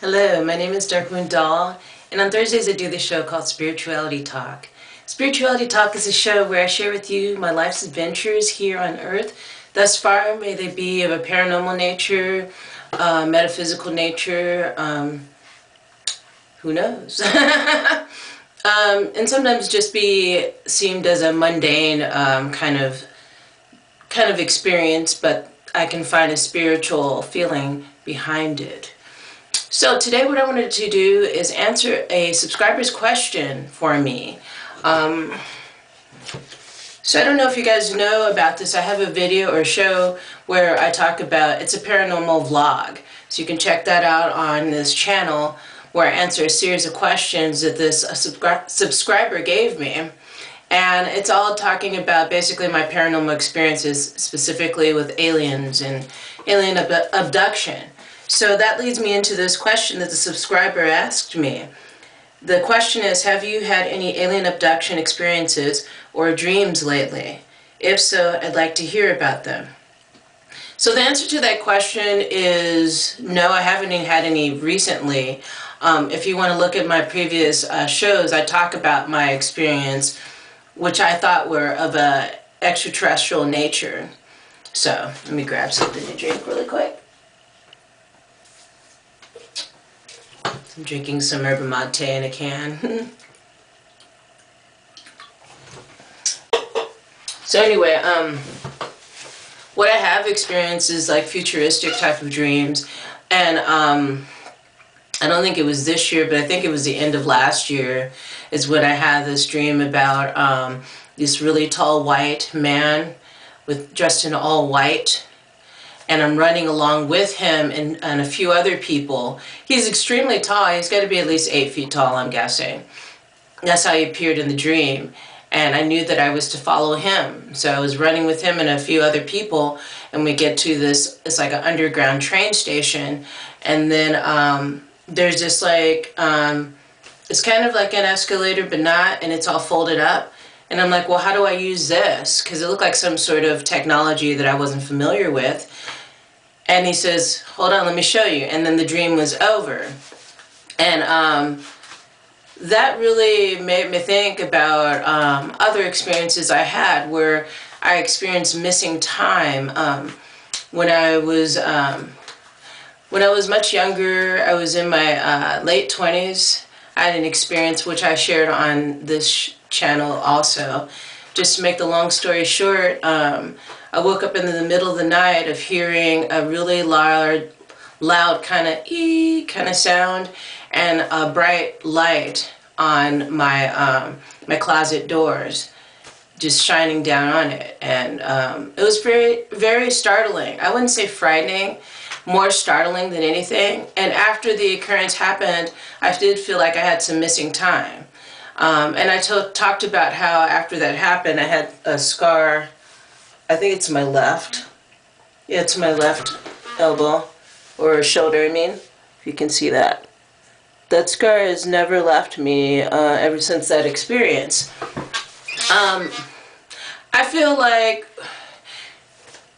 Hello, my name is Darkmoon Doll, and on Thursdays I do this show called Spirituality Talk. Spirituality Talk is a show where I share with you my life's adventures here on Earth. Thus far, may they be of a paranormal nature, metaphysical nature, who knows? And sometimes just be seemed as a mundane kind of experience, but I can find a spiritual feeling behind it. So today what I wanted to do is answer a subscriber's question for me. So I don't know if you guys know about this. I have a video or show where I talk about, it's a paranormal vlog. So you can check that out on this channel where I answer a series of questions that this subscriber gave me. And it's all talking about basically my paranormal experiences, specifically with aliens and alien abduction. So that leads me into this question that the subscriber asked me. The question is, have you had any alien abduction experiences or dreams lately? If so, I'd like to hear about them. So the answer to that question is no, I haven't had any recently. If you want to look at my previous shows, I talk about my experience, which I thought were of a extraterrestrial nature. So let me grab something to drink really quick. I'm drinking some yerba mate in a can. So anyway, what I have experienced is like futuristic type of dreams, and I don't think it was this year, but I think it was the end of last year is when I had this dream about this really tall white man dressed in all white. And I'm running along with him and a few other people. He's extremely tall. He's got to be at least 8 feet tall, I'm guessing. That's how he appeared in the dream. And I knew that I was to follow him. So I was running with him and a few other people, and we get to this, it's like an underground train station. And then there's this like, it's kind of like an escalator, but not, and it's all folded up. And I'm like, well, how do I use this? Because it looked like some sort of technology that I wasn't familiar with. And he says, hold on, let me show you. And then the dream was over. And that really made me think about other experiences I had where I experienced missing time. When I was much younger, I was in my late 20s. I had an experience which I shared on this channel also. Just to make the long story short, I woke up in the middle of the night of hearing a really loud kind of ee kind of sound and a bright light on my my closet doors, just shining down on it. And it was very, very startling. I wouldn't say frightening, more startling than anything. And after the occurrence happened, I did feel like I had some missing time. And I talked about how after that happened, I had a scar. I think it's my left. Yeah, it's my left elbow or shoulder, I mean, if you can see that. That scar has never left me ever since that experience. I feel like,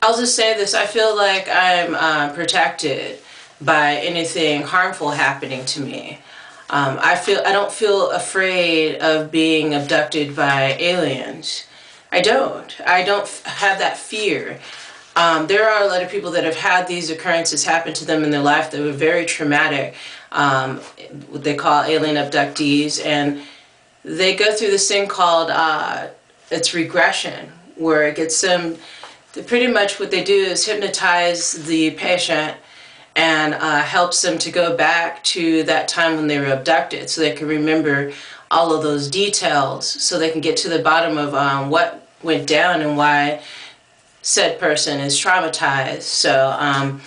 I'll just say this, I feel like I'm protected by anything harmful happening to me. I don't feel afraid of being abducted by aliens. I don't have that fear. There are a lot of people that have had these occurrences happen to them in their life that were very traumatic. What they call alien abductees, and they go through this thing called it's regression, where it gets them. Pretty much what they do is hypnotize the patient and helps them to go back to that time when they were abducted, so they can remember all of those details, so they can get to the bottom of what went down and why said person is traumatized. So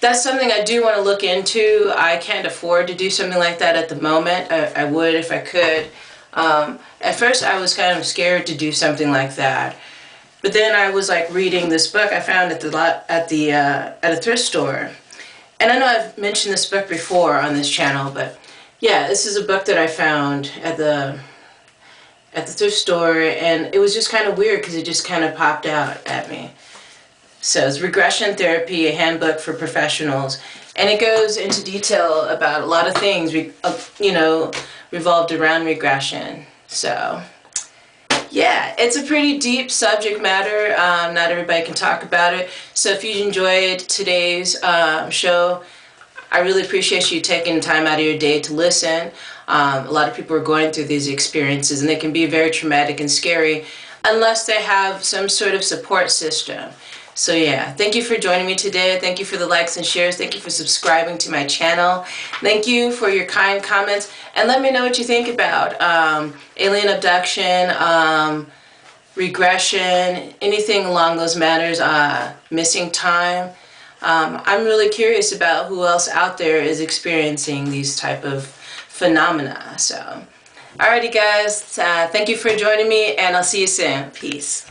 that's something I do want to look into. I can't afford to do something like that at the moment. I would if I could. At first I was kind of scared to do something like that. But then I was like reading this book I found at a thrift store. And I know I've mentioned this book before on this channel, but yeah, this is a book that I found at the thrift store, and it was just kind of weird because it just kind of popped out at me. So it's Regression Therapy, a handbook for professionals. And it goes into detail about a lot of things, revolved around regression. So, yeah, it's a pretty deep subject matter. Not everybody can talk about it. So if you enjoyed today's show, I really appreciate you taking time out of your day to listen. A lot of people are going through these experiences, and they can be very traumatic and scary unless they have some sort of support system. So yeah, thank you for joining me today. Thank you for the likes and shares. Thank you for subscribing to my channel. Thank you for your kind comments. And let me know what you think about alien abduction, regression, anything along those matters, missing time. I'm really curious about who else out there is experiencing these type of phenomena. So, alrighty guys, thank you for joining me, and I'll see you soon. Peace.